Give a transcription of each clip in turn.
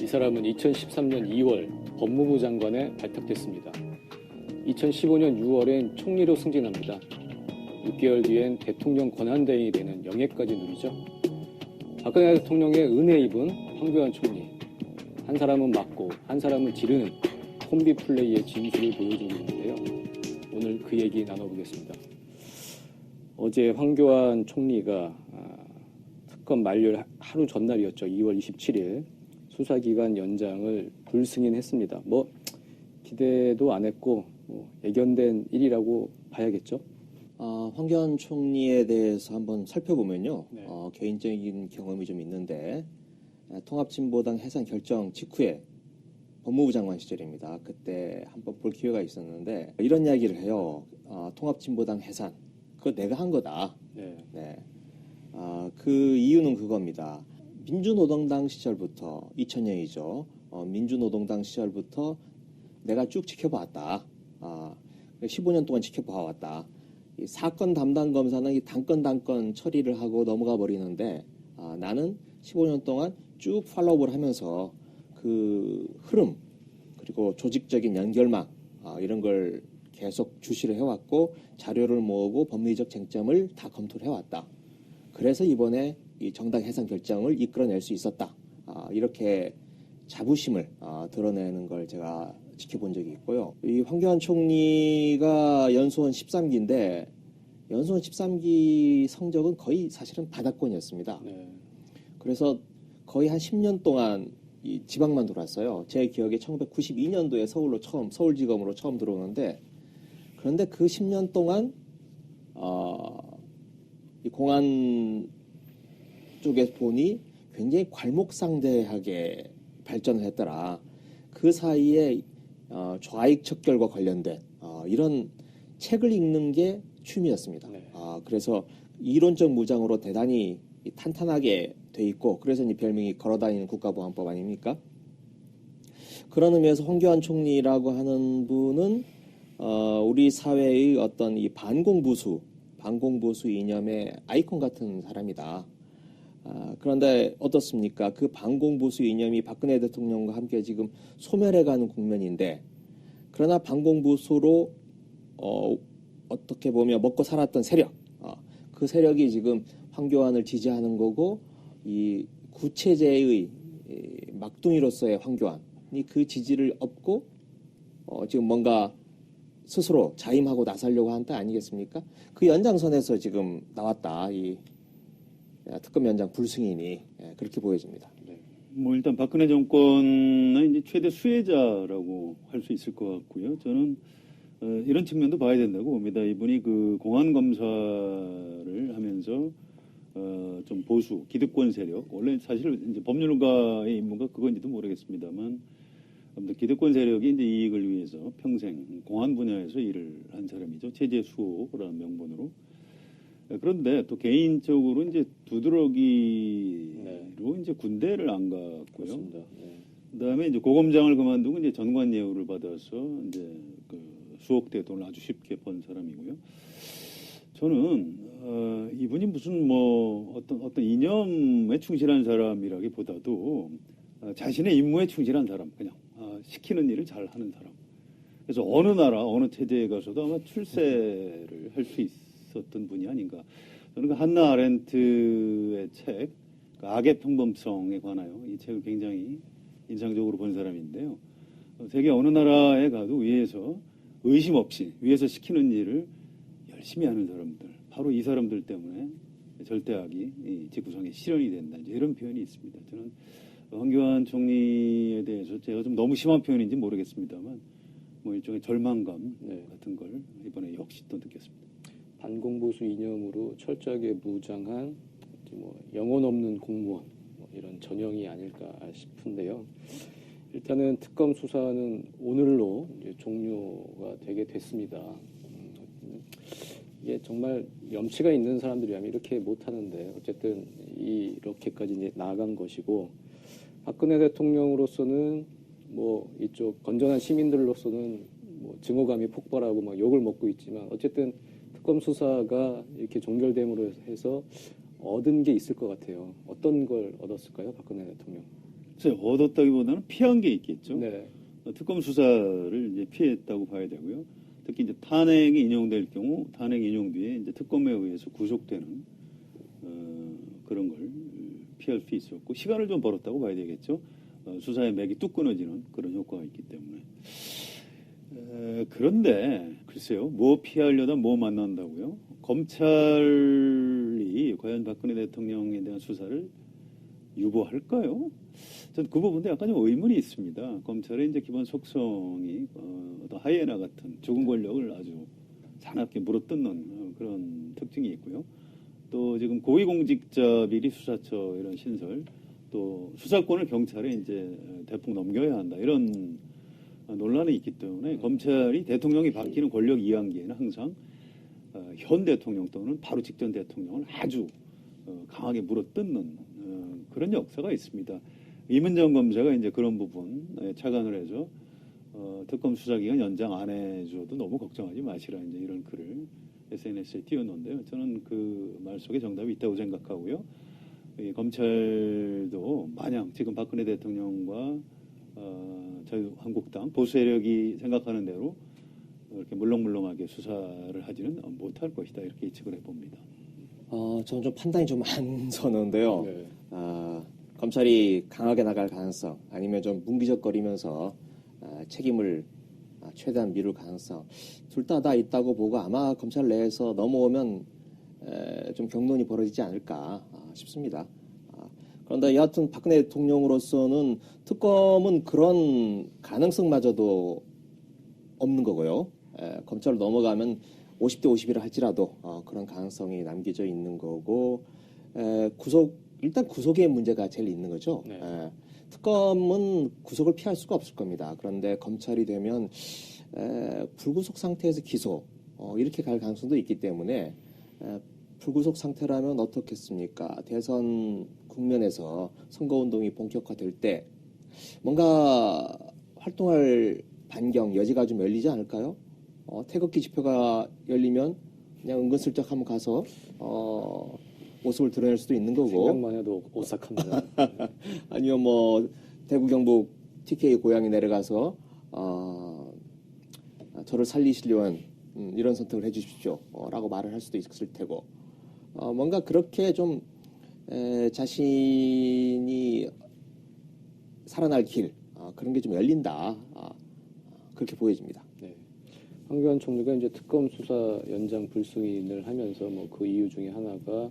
이 사람은 2013년 2월 법무부 장관에 발탁됐습니다. 2015년 6월엔 총리로 승진합니다. 6개월 뒤엔 대통령 권한대행이 되는 영예까지 누리죠. 박근혜 대통령의 은혜 입은 황교안 총리. 한 사람은 맞고 한 사람은 지르는 콤비 플레이의 진수를 보여주고 있는데요. 오늘 그 얘기 나눠보겠습니다. 어제 황교안 총리가 특검 만료 하루 전날이었죠. 2월 27일 수사기간 연장을 불승인했습니다. 기대도 안 했고 예견된 일이라고 봐야겠죠. 황교안 총리에 대해서 한번 살펴보면요. 네. 개인적인 경험이 좀 있는데 통합진보당 해산 결정 직후에 법무부 장관 시절입니다. 그때 한번 볼 기회가 있었는데 이런 이야기를 해요. 통합진보당 해산 그거 내가 한 거다. 네. 네. 그 이유는 그겁니다. 민주노동당 시절부터 2000년이죠. 민주노동당 시절부터 내가 쭉 지켜봤다. 15년 동안 지켜봐왔다. 이 사건 담당 검사는 이 단건 처리를 하고 넘어가 버리는데 나는 15년 동안 쭉 팔로우를 하면서 그 흐름 그리고 조직적인 연결망 이런 걸 계속 주시를 해왔고 자료를 모으고 법리적 쟁점을 다 검토를 해왔다. 그래서 이번에 이 정당 해산 결정을 이끌어낼 수 있었다. 이렇게 자부심을 드러내는 걸 제가 지켜본 적이 있고요. 이 황교안 총리가 연수원 13기인데 연수원 13기 성적은 거의 사실은 바닥권이었습니다. 네. 그래서 거의 한 10년 동안 이 지방만 돌았어요. 제 기억에 1992년도에 서울지검으로 처음 들어오는데 그런데 그 10년 동안 이 공안 쪽에 보니 굉장히 괄목상대하게 발전을 했더라. 그 사이에 좌익 척결과 관련된 이런 책을 읽는 게 취미였습니다. 네. 그래서 이론적 무장으로 대단히 탄탄하게 돼 있고 그래서 이 별명이 걸어다니는 국가보안법 아닙니까? 그런 의미에서 황교안 총리라고 하는 분은 우리 사회의 어떤 이 반공보수 이념의 아이콘 같은 사람이다. 그런데 어떻습니까? 그 반공보수 이념이 박근혜 대통령과 함께 지금 소멸해가는 국면인데 그러나 반공보수로 어떻게 보면 먹고 살았던 세력 그 세력이 지금 황교안을 지지하는 거고 이 구체제의 막둥이로서의 황교안이 그 지지를 얻고 지금 뭔가 스스로 자임하고 나서려고 한 때 아니겠습니까? 그 연장선에서 지금 나왔다. 이 특검 연장 불승인이 그렇게 보여집니다. 네. 일단 박근혜 정권의 이제 최대 수혜자라고 할 수 있을 것 같고요. 저는 이런 측면도 봐야 된다고 봅니다. 이분이 그 공안 검사를 하면서 좀 보수 기득권 세력 원래 사실 이제 법률가의 임무가 그건지도 모르겠습니다만 아무튼 기득권 세력이 이제 이익을 위해서 평생 공안 분야에서 일을 한 사람이죠. 체제 수호라는 명분으로. 그런데 또 개인적으로 이제 두드러기로 이제 군대를 안 갔고요. 네. 그다음에 이제 고검장을 그만두고 이제 전관 예우를 받아서 이제 그 수억대 돈을 아주 쉽게 번 사람이고요. 저는 이분이 무슨 어떤 이념에 충실한 사람이라기보다도 자신의 임무에 충실한 사람, 그냥 시키는 일을 잘 하는 사람. 그래서 어느 나라, 어느 체제에 가서도 아마 출세를 할 수 있었던 분이 아닌가. 저는 그 한나 아렌트의 책, 그 악의 평범성에 관하여 이 책을 굉장히 인상적으로 본 사람인데요. 세계 어느 나라에 가도 위에서 의심 없이 위에서 시키는 일을 열심히 하는 사람들, 바로 이 사람들 때문에 절대악이 이 지구상에 실현이 된다. 이제 이런 표현이 있습니다. 저는 황교안 총리에 대해서 제가 좀 너무 심한 표현인지 모르겠습니다만 일종의 절망감 같은 걸 이번에 역시 또 느꼈습니다. 반공보수 이념으로 철저하게 무장한 영혼 없는 공무원 이런 전형이 아닐까 싶은데요. 일단은 특검 수사는 오늘로 이제 종료가 되게 됐습니다. 이게 정말 염치가 있는 사람들이라면 이렇게 못하는데 어쨌든 이렇게까지 이제 나아간 것이고 박근혜 대통령으로서는 이쪽 건전한 시민들로서는 증오감이 폭발하고 막 욕을 먹고 있지만 어쨌든 특검 수사가 이렇게 종결됨으로 해서 얻은 게 있을 것 같아요. 어떤 걸 얻었을까요, 박근혜 대통령? 글쎄요, 얻었다기보다는 피한 게 있겠죠. 네. 특검 수사를 이제 피했다고 봐야 되고요. 특히 이제 탄핵이 인용될 경우 탄핵 인용 뒤에 이제 특검에 의해서 구속되는 그런 걸 피할 수 있었고 시간을 좀 벌었다고 봐야 되겠죠. 수사의 맥이 뚝 끊어지는 그런 효과가 있기 때문에. 그런데 글쎄요, 뭐 피하려다 뭐 만난다고요? 검찰이 과연 박근혜 대통령에 대한 수사를 유보할까요? 전 그 부분도 약간 좀 의문이 있습니다. 검찰의 이제 기본 속성이 어떤 하이에나 같은 죽은 권력을 아주 사납게 물어뜯는 그런 특징이 있고요. 또 지금 고위공직자 비리 수사처 이런 신설, 또 수사권을 경찰에 이제 대폭 넘겨야 한다 이런 논란이 있기 때문에 검찰이 대통령이 바뀌는 권력 이완기에는 항상 현 대통령 또는 바로 직전 대통령을 아주 강하게 물어뜯는 그런 역사가 있습니다. 이문정 검사가 이제 그런 부분에 착안을 해서 특검 수사기간 연장 안 해줘도 너무 걱정하지 마시라 이제 이런 글을 SNS에 띄웠는데요. 저는 그 말 속에 정답이 있다고 생각하고요. 이 검찰도 마냥 지금 박근혜 대통령과 자유한국당 보수 세력이 생각하는 대로 이렇게 물렁물렁하게 수사를 하지는 못할 것이다 이렇게 예측을 해봅니다. 저는 좀 판단이 좀 안 서는데요. 네. 검찰이 강하게 나갈 가능성 아니면 좀 뭉기적거리면서 책임을 최대한 미룰 가능성 둘 다 있다고 보고 아마 검찰 내에서 넘어오면 좀 경론이 벌어지지 않을까 싶습니다. 그런데 여하튼 박근혜 대통령으로서는 특검은 그런 가능성마저도 없는 거고요. 검찰로 넘어가면 50대 50이라 할지라도 그런 가능성이 남겨져 있는 거고 일단 구속의 문제가 제일 있는 거죠. 네. 특검은 구속을 피할 수가 없을 겁니다. 그런데 검찰이 되면 불구속 상태에서 기소 이렇게 갈 가능성도 있기 때문에 불구속 상태라면 어떻겠습니까? 대선 국면에서 선거운동이 본격화될 때 뭔가 활동할 반경 여지가 좀 열리지 않을까요? 태극기 집회가 열리면 그냥 은근슬쩍 한번 가서 모습을 드러낼 수도 있는 거고 생각만 해도 오싹합니다. 아니면 뭐 대구 경북 TK 고향에 내려가서 저를 살리시려는 이런 선택을 해주십시오 라고 말을 할 수도 있을 테고 뭔가 그렇게 좀 자신이 살아날 길 그런 게 좀 열린다 그렇게 보여집니다. 네. 황교안 총리가 이제 특검 수사 연장 불승인을 하면서 뭐 그 이유 중에 하나가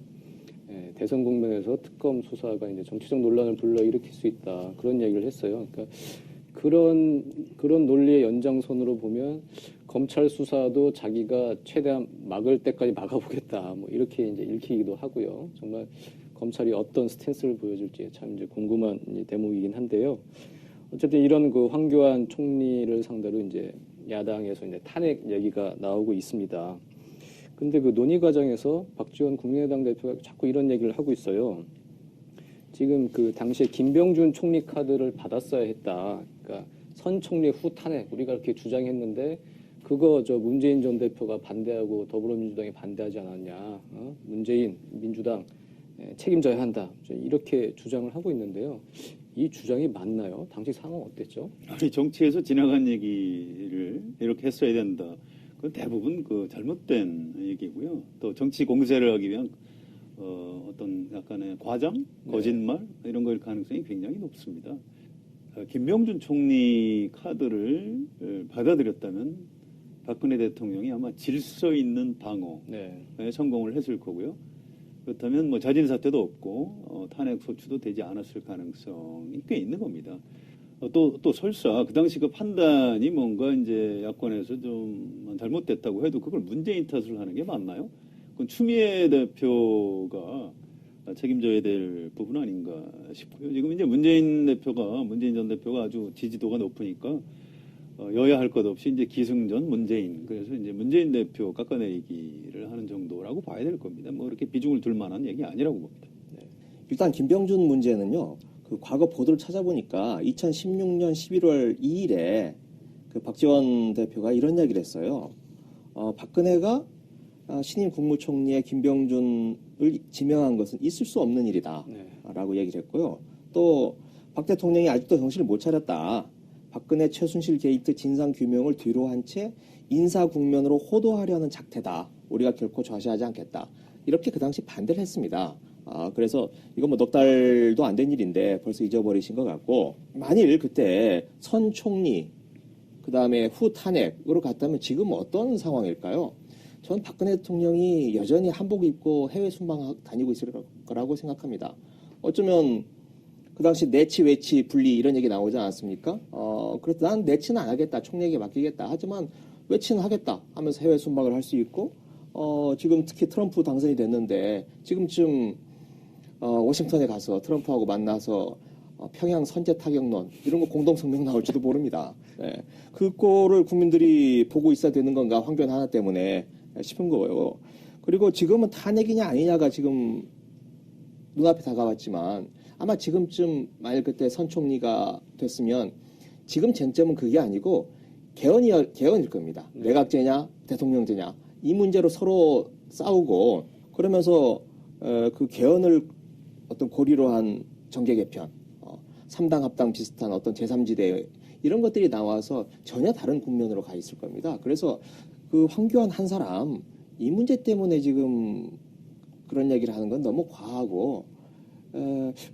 대선 국면에서 특검 수사가 이제 정치적 논란을 불러일으킬 수 있다 그런 얘기를 했어요. 그러니까 그런 논리의 연장선으로 보면 검찰 수사도 자기가 최대한 막을 때까지 막아보겠다 뭐 이렇게 이제 읽히기도 하고요. 정말 검찰이 어떤 스탠스를 보여줄지 참 이제 궁금한 대목이긴 한데요. 어쨌든 이런 그 황교안 총리를 상대로 이제 야당에서 이제 탄핵 얘기가 나오고 있습니다. 근데 그 논의 과정에서 박지원 국민의당 대표가 자꾸 이런 얘기를 하고 있어요. 지금 그 당시에 김병준 총리 카드를 받았어야 했다. 그러니까 선 총리 후 탄핵 우리가 이렇게 주장했는데 그거 문재인 전 대표가 반대하고 더불어민주당이 반대하지 않았냐. 문재인 민주당 책임져야 한다. 이렇게 주장을 하고 있는데요. 이 주장이 맞나요? 당시 상황 어땠죠? 아니 정치에서 지나간 얘기를 이렇게 했어야 된다. 그건 대부분 그 잘못된 얘기고요. 또 정치 공세를 하기 위한 어떤 약간의 과장, 거짓말 이런 거일 가능성이 굉장히 높습니다. 김병준 총리 카드를 받아들였다면 박근혜 대통령이 아마 질서 있는 방어에 성공을 했을 거고요. 그렇다면 뭐 자진 사퇴도 없고 탄핵 소추도 되지 않았을 가능성이 꽤 있는 겁니다. 또 설사 그 당시 그 판단이 뭔가 이제 야권에서 좀 잘못됐다고 해도 그걸 문재인 탓을 하는 게 맞나요? 그건 추미애 대표가 책임져야 될 부분 아닌가 싶고요. 지금 이제 문재인 전 대표가 아주 지지도가 높으니까 여야 할 것 없이 이제 기승전 문재인 그래서 이제 문재인 대표 깎아내리기를 하는 정도라고 봐야 될 겁니다. 뭐 이렇게 비중을 둘 만한 얘기 아니라고 봅니다. 일단 김병준 문제는요. 그 과거 보도를 찾아보니까 2016년 11월 2일에 그 박지원 대표가 이런 이야기를 했어요. 박근혜가 신임 국무총리의 김병준을 지명한 것은 있을 수 없는 일이다. 라고 얘기를 했고요. 또 박 대통령이 아직도 정신을 못 차렸다. 박근혜 최순실 게이트 진상 규명을 뒤로 한 채 인사 국면으로 호도하려는 작태다. 우리가 결코 좌시하지 않겠다. 이렇게 그 당시 반대를 했습니다. 그래서 이건 뭐 넉 달도 안 된 일인데 벌써 잊어버리신 것 같고, 만일 그때 선 총리 그 다음에 후 탄핵으로 갔다면 지금 어떤 상황일까요? 전 박근혜 대통령이 여전히 한복 입고 해외 순방 다니고 있을 거라고 생각합니다. 어쩌면 그 당시 내치 외치 분리 이런 얘기 나오지 않았습니까? 그래서 난 내치는 안 하겠다, 총리에게 맡기겠다. 하지만 외치는 하겠다 하면서 해외 순방을 할 수 있고, 지금 특히 트럼프 당선이 됐는데 지금쯤 워싱턴에 가서 트럼프하고 만나서 평양 선제 타격론 이런 거 공동 성명 나올지도 모릅니다. 네. 그 꼴을 국민들이 보고 있어야 되는 건가, 황교안 하나 때문에 싶은 거예요. 그리고 지금은 탄핵이냐 아니냐가 지금 눈앞에 다가왔지만 아마 지금쯤 만일 그때 선 총리가 됐으면 지금 쟁점은 그게 아니고 개헌일 겁니다. 내각제냐 대통령제냐 이 문제로 서로 싸우고, 그러면서 그 개헌을 어떤 고리로 한 정계 개편, 3당 합당 비슷한 어떤 제3지대 이런 것들이 나와서 전혀 다른 국면으로 가 있을 겁니다. 그래서 그 황교안 한 사람 이 문제 때문에 지금 그런 얘기를 하는 건 너무 과하고,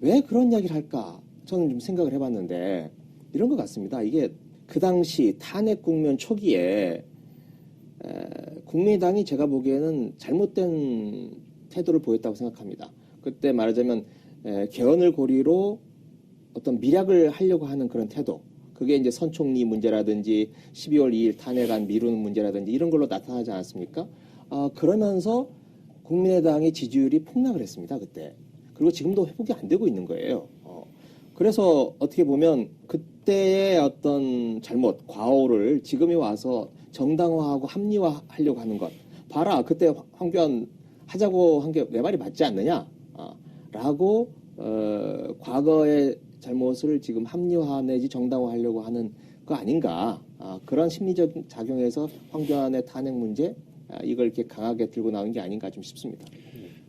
왜 그런 이야기를 할까 저는 좀 생각을 해봤는데 이런 것 같습니다. 이게 그 당시 탄핵 국면 초기에 국민의당이 제가 보기에는 잘못된 태도를 보였다고 생각합니다. 그때 말하자면 개헌을 고리로 어떤 밀약을 하려고 하는 그런 태도, 그게 이제 선 총리 문제라든지 12월 2일 탄핵안 미루는 문제라든지 이런 걸로 나타나지 않았습니까? 그러면서 국민의당의 지지율이 폭락을 했습니다, 그때. 그리고 지금도 회복이 안 되고 있는 거예요. 그래서 어떻게 보면 그때의 어떤 잘못, 과오를 지금에 와서 정당화하고 합리화하려고 하는 것. 봐라, 그때 황교안 하자고 한 게 내 말이 맞지 않느냐? 라고 과거의 잘못을 지금 합리화 내지 정당화하려고 하는 거 아닌가. 그런 심리적 작용에서 황교안의 탄핵 문제, 이걸 이렇게 강하게 들고 나온 게 아닌가 좀 싶습니다.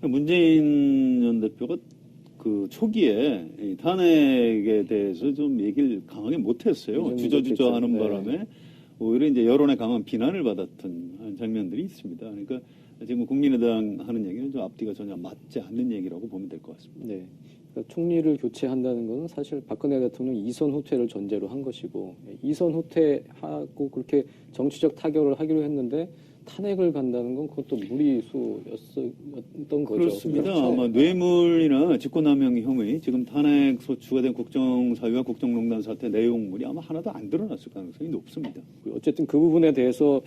문재인 전 대표가 그 초기에 이 탄핵에 대해서 좀 얘기를 강하게 못했어요. 주저주저 하는 바람에 오히려 이제 여론의 강한 비난을 받았던 장면들이 있습니다. 그러니까 지금 국민의당 하는 얘기는 좀 앞뒤가 전혀 맞지 않는 얘기라고 보면 될 것 같습니다. 네. 그러니까 총리를 교체한다는 것은 사실 박근혜 대통령 이선 후퇴를 전제로 한 것이고, 이선 후퇴하고 그렇게 정치적 타결을 하기로 했는데 탄핵을 간다는 건 그것도 무리수였던 거죠. 그렇습니다. 그렇죠? 아마 뇌물이나 직권남용 혐의, 지금 탄핵 소추가 된 국정사위와 국정농단 사태 내용물이 아마 하나도 안 드러났을 가능성이 높습니다. 어쨌든 그 부분에 대해서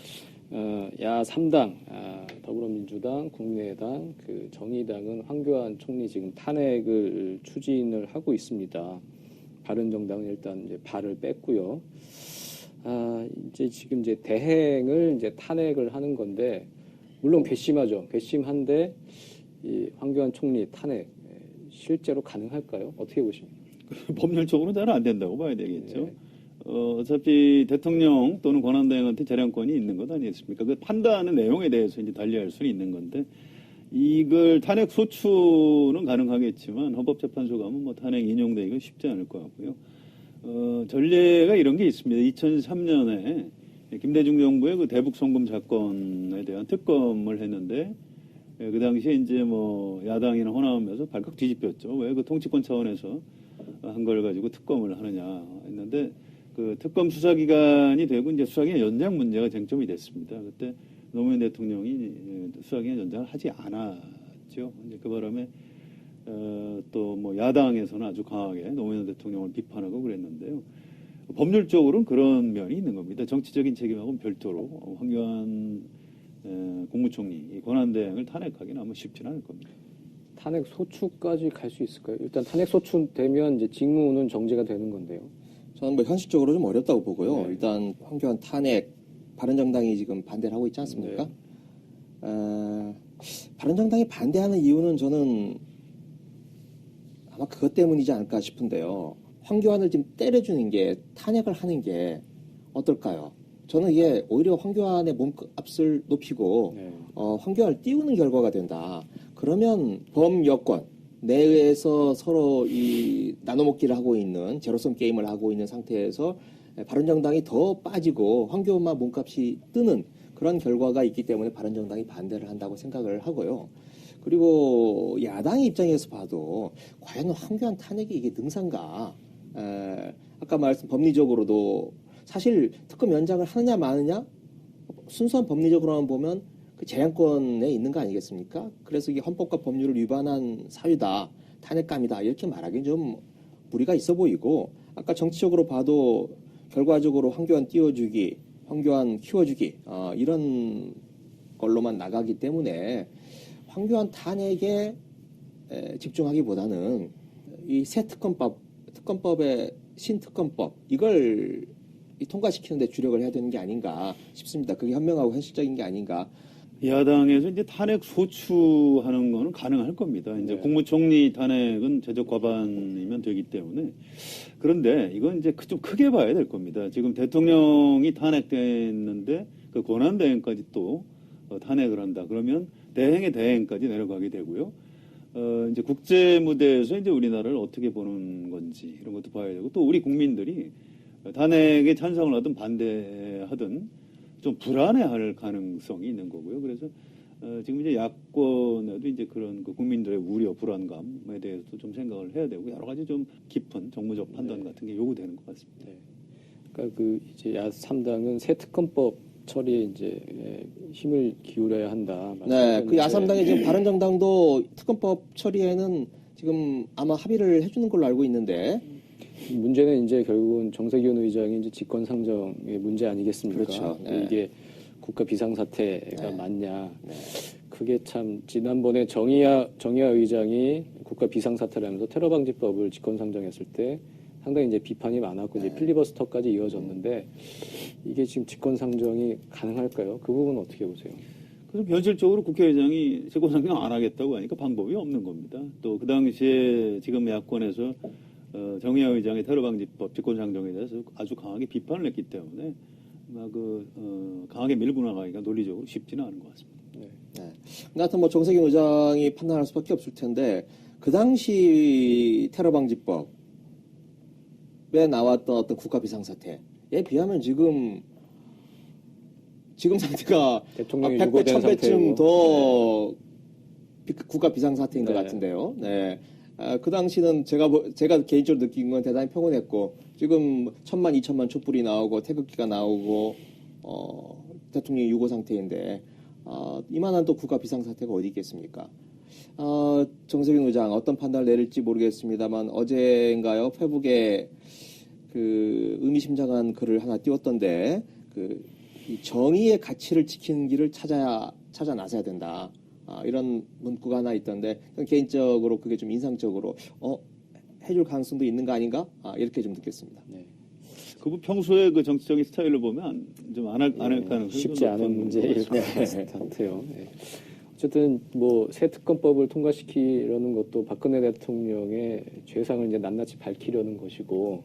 야 3당 더불어민주당, 국민의당, 그 정의당은 황교안 총리 지금 탄핵을 추진을 하고 있습니다. 바른정당은 일단 이제 발을 뺐고요. 이제 지금 이제 대행을 이제 탄핵을 하는 건데, 물론 괘씸하죠. 괘씸한데 이 황교안 총리 탄핵 실제로 가능할까요? 어떻게 보십니까? 법률적으로는 잘 안 된다고 봐야 되겠죠. 네. 어차피 대통령 또는 권한대행한테 재량권이 있는 것 아니겠습니까? 그 판단하는 내용에 대해서 이제 달리할 수는 있는 건데, 이걸 탄핵 소추는 가능하겠지만 헌법재판소 가면 뭐 탄핵 인용되기가 쉽지 않을 것 같고요. 전례가 이런 게 있습니다. 2003년에 김대중 정부의 그 대북 송금 사건에 대한 특검을 했는데, 그 당시에 이제 뭐 야당이나 호남에서 발칵 뒤집혔죠. 왜 그 통치권 차원에서 한 걸 가지고 특검을 하느냐 했는데, 그 특검 수사기간이 되고 이제 수사기간 연장 문제가 쟁점이 됐습니다. 그때 노무현 대통령이 수사기간 연장을 하지 않았죠. 이제 그 바람에 또 뭐 야당에서는 아주 강하게 노무현 대통령을 비판하고 그랬는데요. 법률적으로는 그런 면이 있는 겁니다. 정치적인 책임하고는 별도로 황교안 국무총리 권한대행을 탄핵하기는 아마 쉽지는 않을 겁니다. 탄핵 소추까지 갈 수 있을까요? 일단 탄핵 소추 되면 이제 직무는 정지가 되는 건데요. 저는 뭐 현실적으로 좀 어렵다고 보고요. 네. 일단 황교안 탄핵 바른정당이 지금 반대를 하고 있지 않습니까? 바른정당이 반대하는 이유는 저는 아마 그것 때문이지 않을까 싶은데요. 황교안을 지금 때려주는 게, 탄핵을 하는 게 어떨까요? 저는 이게 오히려 황교안의 몸값을 높이고 네. 황교안을 띄우는 결과가 된다. 그러면 범여권, 내에서 서로 이 나눠먹기를 하고 있는 제로섬 게임을 하고 있는 상태에서 바른정당이 더 빠지고 황교안만 몸값이 뜨는 그런 결과가 있기 때문에 바른정당이 반대를 한다고 생각을 하고요. 그리고 야당 입장에서 봐도 과연 황교안 탄핵이 이게 능사인가? 아까 말씀 법리적으로도 사실 특검 연장을 하느냐 마느냐 순수한 법리적으로만 보면 그 재량권에 있는 거 아니겠습니까? 그래서 이게 헌법과 법률을 위반한 사유다, 탄핵감이다 이렇게 말하기는 좀 무리가 있어 보이고 아까 정치적으로 봐도 결과적으로 황교안 띄워주기, 황교안 키워주기 이런 걸로만 나가기 때문에 황교안 탄핵에 집중하기보다는 이 새 특검법의 신특검법 이걸 통과시키는 데 주력을 해야 되는 게 아닌가 싶습니다. 그게 현명하고 현실적인 게 아닌가. 야당에서 이제 탄핵 소추하는 거는 가능할 겁니다. 이제 네. 국무총리 탄핵은 제적 과반이면 되기 때문에. 그런데 이건 이제 좀 크게 봐야 될 겁니다. 지금 대통령이 탄핵됐는데 그 권한대행까지 또 탄핵을 한다. 그러면 대행의 대행까지 내려가게 되고요. 이제 국제 무대에서 이제 우리나라를 어떻게 보는 건지 이런 것도 봐야 되고 또 우리 국민들이 탄핵에 찬성을 하든 반대하든 좀 불안해할 가능성이 있는 거고요. 그래서 지금 이제 야권에도 이제 그런 그 국민들의 우려, 불안감에 대해서도 좀 생각을 해야 되고 여러 가지 좀 깊은 정무적 판단 같은 게 요구되는 것 같습니다. 네. 그러니까 그 이제 야3당은 새 특검법 처리에 이제 힘을 기울여야 한다. 네, 그 야3당이 지금 바른정당도 특검법 처리에는 지금 아마 합의를 해주는 걸로 알고 있는데. 문제는 이제 결국은 정세균 의장이 이제 직권 상정의 문제 아니겠습니까? 그렇죠. 네. 이게 국가 비상사태가 네. 맞냐? 네. 그게 참 지난번에 정의화 의장이 국가 비상사태라면서 테러방지법을 직권 상정했을 때 상당히 이제 비판이 많았고 이제 필리버스터까지 이어졌는데 이게 지금 직권 상정이 가능할까요? 그 부분 어떻게 보세요? 그래서 현실적으로 국회의장이 직권 상정 안 하겠다고 하니까 방법이 없는 겁니다. 또 그 당시에 지금 야권에서 정의화 의장의 테러방지법 직권상정에 대해서 아주 강하게 비판을 했기 때문에 강하게 밀고 나가기가 논리적으로 쉽지는 않은 것 같습니다. 네. 네. 근데 하여튼 뭐 정세균 의장이 판단할 수밖에 없을 텐데 그 당시 테러방지법에 나왔던 어떤 국가 비상사태에 비하면 지금 상태가 대통령이 100배, 유고된 1000배쯤 상태고. 더 국가 비상사태인 것 네. 같은데요. 네. 그 당시는 제가 개인적으로 느낀 건 대단히 평온했고 지금 1000만, 2000만 촛불이 나오고 태극기가 나오고 대통령이 유고 상태인데 이만한 또 국가 비상사태가 어디 있겠습니까? 정세균 의장 어떤 판단을 내릴지 모르겠습니다만 어제인가요? 페북에 그 의미심장한 글을 하나 띄웠던데 이 정의의 가치를 지키는 길을 찾아 나서야 된다. 이런 문구가 하나 있던데 개인적으로 그게 좀 인상적으로 해줄 가능성도 있는 거 아닌가? 이렇게 좀 느꼈습니다. 네. 그분 평소에 그 정치적인 스타일로 보면 좀 안 할 가능성이 쉽지 않은 문제일 것 같아요. 네. 어쨌든 뭐 새 특검법을 통과시키려는 것도 박근혜 대통령의 죄상을 이제 낱낱이 밝히려는 것이고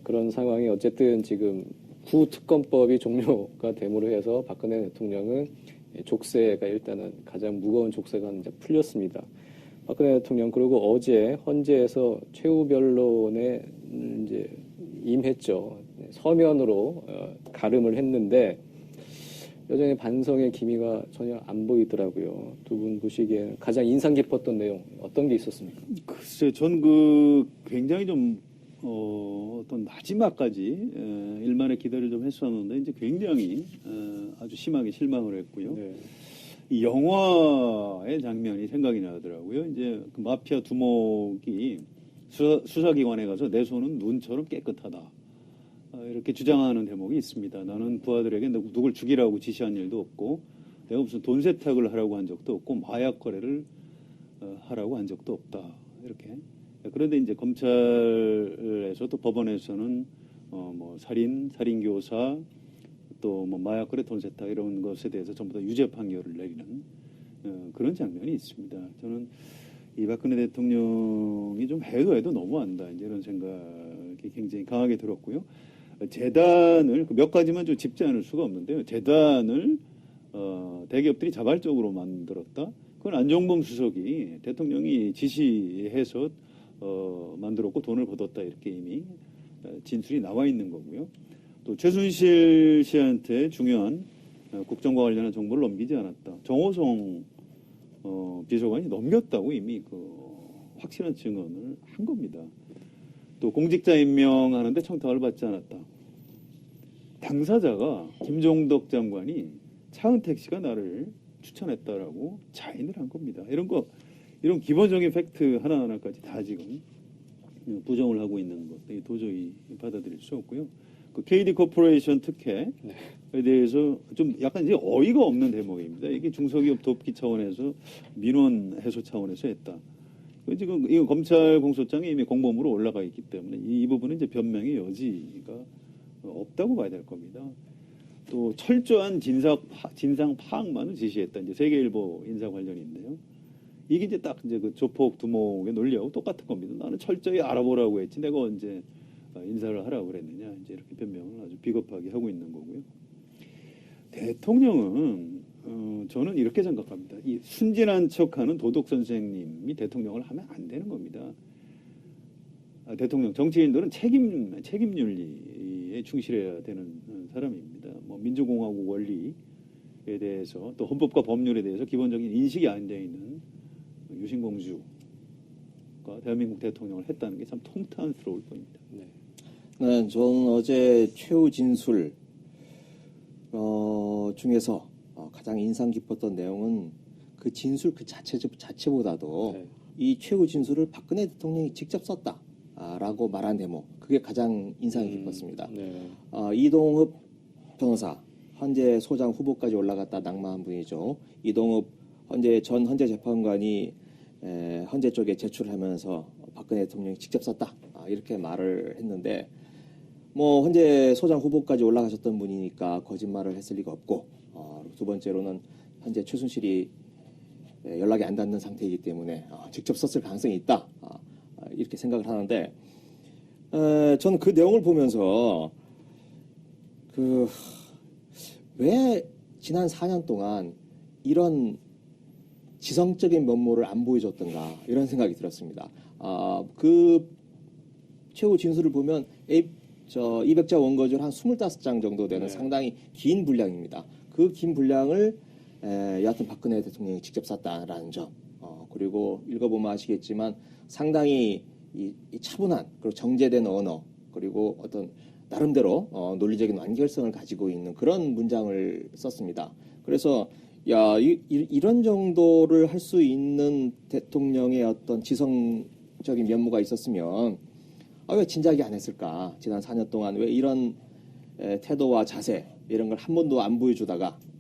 그런 상황이 어쨌든 지금 구특검법이 종료가 됨으로 해서 박근혜 대통령은 족쇄가 일단은 가장 무거운 족쇄가 이제 풀렸습니다. 박근혜 대통령 그리고 어제 헌재에서 최후 변론에 이제 임했죠. 서면으로 가름을 했는데 여전히 반성의 기미가 전혀 안 보이더라고요. 두 분 보시기에 가장 인상 깊었던 내용 어떤 게 있었습니까? 글쎄, 전 굉장히 좀 어떤 마지막까지 일만의 기대를 좀 했었는데 이제 굉장히 아주 심하게 실망을 했고요. 네. 이 영화의 장면이 생각이 나더라고요. 이제 그 마피아 두목이 수사기관에 가서 내 손은 눈처럼 깨끗하다. 이렇게 주장하는 대목이 있습니다. 나는 부하들에게 누굴 죽이라고 지시한 일도 없고 내가 무슨 돈 세탁을 하라고 한 적도 없고 마약 거래를 하라고 한 적도 없다. 이렇게. 그런데 이제 검찰에서도 법원에서는 뭐 살인교사 또 뭐 마약 거래 돈 세탁 이런 것에 대해서 전부 다 유죄 판결을 내리는 그런 장면이 있습니다. 저는 이 박근혜 대통령이 좀 해도 너무한다. 이제 이런 생각이 굉장히 강하게 들었고요. 재단을 몇 가지만 좀 짚지 않을 수가 없는데요. 재단을 대기업들이 자발적으로 만들었다. 그건 안종범 수석이 대통령이 지시해서 만들었고 돈을 걷었다 이렇게 이미 진술이 나와 있는 거고요. 또 최순실 씨한테 중요한 국정과 관련한 정보를 넘기지 않았다. 정호성 비서관이 넘겼다고 이미 확실한 증언을 한 겁니다. 또 공직자 임명하는데 청탁을 받지 않았다. 당사자가 김종덕 장관이 차은택 씨가 나를 추천했다라고 자인을 한 겁니다. 이런 기본적인 팩트 하나하나까지 다 지금 부정을 하고 있는 것, 도저히 받아들일 수 없고요. 그 KD 코퍼레이션 특혜에 대해서 좀 약간 이제 어이가 없는 대목입니다. 이게 중소기업 돕기 차원에서 민원 해소 차원에서 했다. 지금 이거 검찰 공소장에 이미 공범으로 올라가 있기 때문에 이 부분은 이제 변명의 여지가 없다고 봐야 될 겁니다. 또 철저한 진상 파악만을 지시했다. 이제 세계일보 인사 관련인데요. 이게 이제 딱 이제 그 조폭 두목의 논리하고 똑같은 겁니다. 나는 철저히 알아보라고 했지 내가 언제 인사를 하라고 그랬느냐. 이제 이렇게 변명을 아주 비겁하게 하고 있는 거고요. 대통령은 저는 이렇게 생각합니다. 이 순진한 척하는 도덕 선생님이 대통령을 하면 안 되는 겁니다. 대통령 정치인들은 책임 윤리에 충실해야 되는 사람입니다. 뭐 민주공화국 원리에 대해서 또 헌법과 법률에 대해서 기본적인 인식이 안 되어 있는 유신공주가 대한민국 대통령을 했다는 게 참 통탄스러울 뿐입니다. 네, 저는 어제 최후 진술 중에서 가장 인상 깊었던 내용은 그 진술 그 자체보다도 네. 이 최후 진술을 박근혜 대통령이 직접 썼다라고 말한 대목, 그게 가장 인상이 깊었습니다. 네. 이동흡 변호사, 헌재 소장 후보까지 올라갔다 낙마한 분이죠. 이동흡 전 헌재 재판관이 헌재 쪽에 제출하면서 박근혜 대통령이 직접 썼다 이렇게 말을 했는데, 뭐 헌재 소장 후보까지 올라가셨던 분이니까 거짓말을 했을 리가 없고, 두 번째로는 현재 최순실이 연락이 안 닿는 상태이기 때문에 직접 썼을 가능성이 있다 이렇게 생각을 하는데, 저는 그 내용을 보면서 왜 지난 4년 동안 이런 지성적인 면모를 안 보여줬던가 이런 생각이 들었습니다. 그 최후 진술을 보면 200자 원고지를 한 25장 정도 되는 상당히 긴 분량입니다. 그 긴 분량을 여하튼 박근혜 대통령이 직접 썼다라는 점, 그리고 읽어보면 아시겠지만 상당히 이 차분한 그리고 정제된 언어, 그리고 어떤 나름대로 논리적인 완결성을 가지고 있는 그런 문장을 썼습니다. 그래서 이런 정도를 할 수 있는 대통령의 어떤 지성적인 면모가 있었으면 왜 진작에 안 했을까? 지난 4년 동안 왜 이런 태도와 자세 이런 걸 한 번도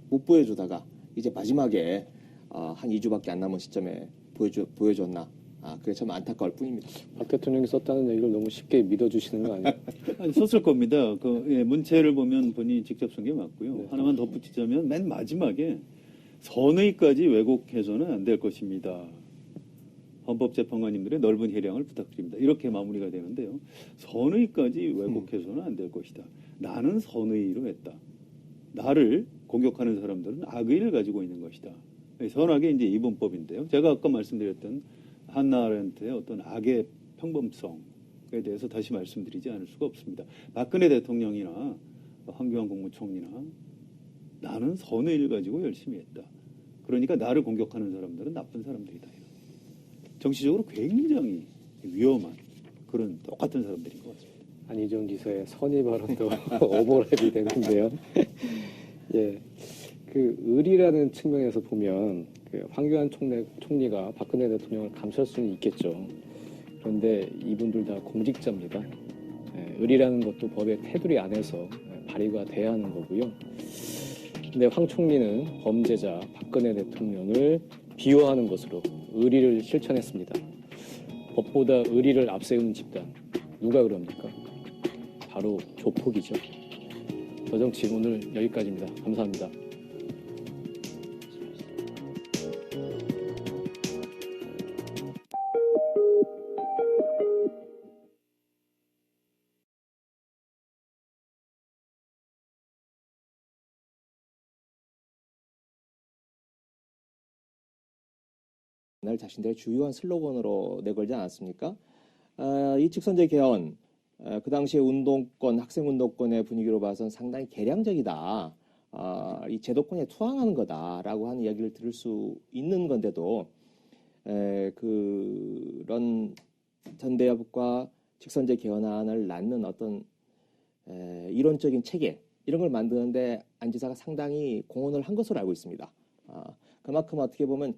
못 보여주다가 이제 마지막에 한 2주밖에 안 남은 시점에 보여줬나? 그게 참 안타까울 뿐입니다. 박 대통령이 썼다는 얘기를 너무 쉽게 믿어주시는 거 아니에요? 아니, 썼을 겁니다. 문체를 보면 본인이 직접 쓴 게 맞고요. 네. 하나만 덧붙이자면 맨 마지막에 선의까지 왜곡해서는 안 될 것입니다. 헌법재판관님들의 넓은 해량을 부탁드립니다. 이렇게 마무리가 되는데요. 선의까지 왜곡해서는 안 될 것이다. 나는 선의로 했다. 나를 공격하는 사람들은 악의를 가지고 있는 것이다. 선악의 이제 이분법인데요. 제가 아까 말씀드렸던 한나 아렌트의 어떤 악의 평범성에 대해서 다시 말씀드리지 않을 수가 없습니다. 박근혜 대통령이나 황교안 국무총리나 나는 선의를 가지고 열심히 했다. 그러니까 나를 공격하는 사람들은 나쁜 사람들이다. 정치적으로 굉장히 위험한 그런 똑같은 사람들인 것 같습니다. 안희정 지사의 선의 발언도 오버랩이 되는데요. 예, 그 의리라는 측면에서 보면 황교안 총리가 박근혜 대통령을 감쌀 수는 있겠죠. 그런데 이분들 다 공직자입니다. 예, 의리라는 것도 법의 테두리 안에서 발휘가 돼야 하는 거고요. 근데 황 총리는 범죄자 박근혜 대통령을 비호하는 것으로 의리를 실천했습니다. 법보다 의리를 앞세우는 집단, 누가 그럽니까? 바로 조폭이죠. 더정치 오늘 여기까지입니다. 감사합니다. 자신들의 주요한 슬로건으로 내걸지 않았습니까? 이 직선제 개헌, 그 당시에 운동권, 학생운동권의 분위기로 봐서는 상당히 개량적이다. 이 제도권에 투항하는 거다라고 하는 이야기를 들을 수 있는 건데도 그런 전대협과 직선제 개헌안을 낳는 어떤 이론적인 체계 이런 걸 만드는데 안지사가 상당히 공헌을 한 것으로 알고 있습니다. 그만큼 어떻게 보면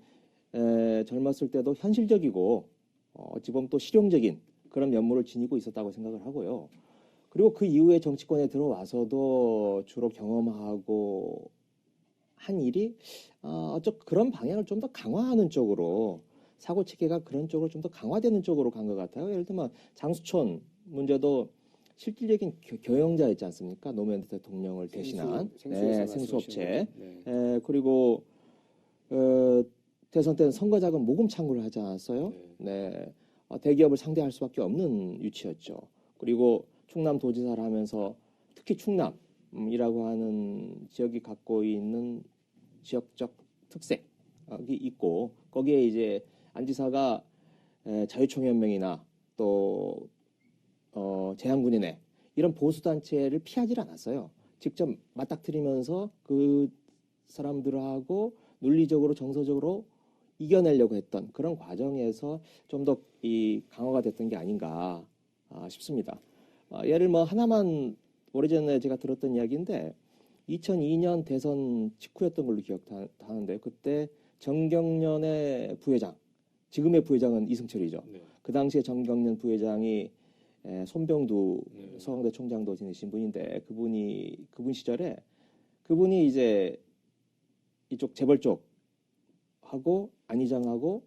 젊었을 때도 현실적이고 어찌 보면 또 실용적인 그런 면모를 지니고 있었다고 생각을 하고요. 그리고 그 이후에 정치권에 들어와서도 주로 경험하고 한 일이 그런 방향을 좀 더 강화하는 쪽으로 사고 체계가 그런 쪽으로 좀 더 강화되는 쪽으로 간 것 같아요. 예를 들면 장수촌 문제도 실질적인 경영자였지 않습니까? 노무현 대통령을 대신한 생수업체. 그리고 대선 때는 선거 자금 모금 창구를 하지 않았어요? 네. 대기업을 상대할 수밖에 없는 위치였죠. 그리고 충남 도지사를 하면서 특히 충남이라고 하는 지역이 갖고 있는 지역적 특색이 있고 거기에 이제 안지사가 자유총연맹이나 또 제한군인회 이런 보수단체를 피하지 않았어요. 직접 맞닥뜨리면서 그 사람들하고 논리적으로 정서적으로 이겨내려고 했던 그런 과정에서 좀 더 이 강화가 됐던 게 아닌가 싶습니다. 예를 뭐 하나만 오래전에 제가 들었던 이야기인데 2002년 대선 직후였던 걸로 기억하는데 그때 정경련의 부회장, 지금의 부회장은 이승철이죠. 그 당시에 정경련 부회장이 손병두 서강대 총장도 지내신 분인데 그분 시절에 그분이 이제 이쪽 재벌 쪽하고 안희정하고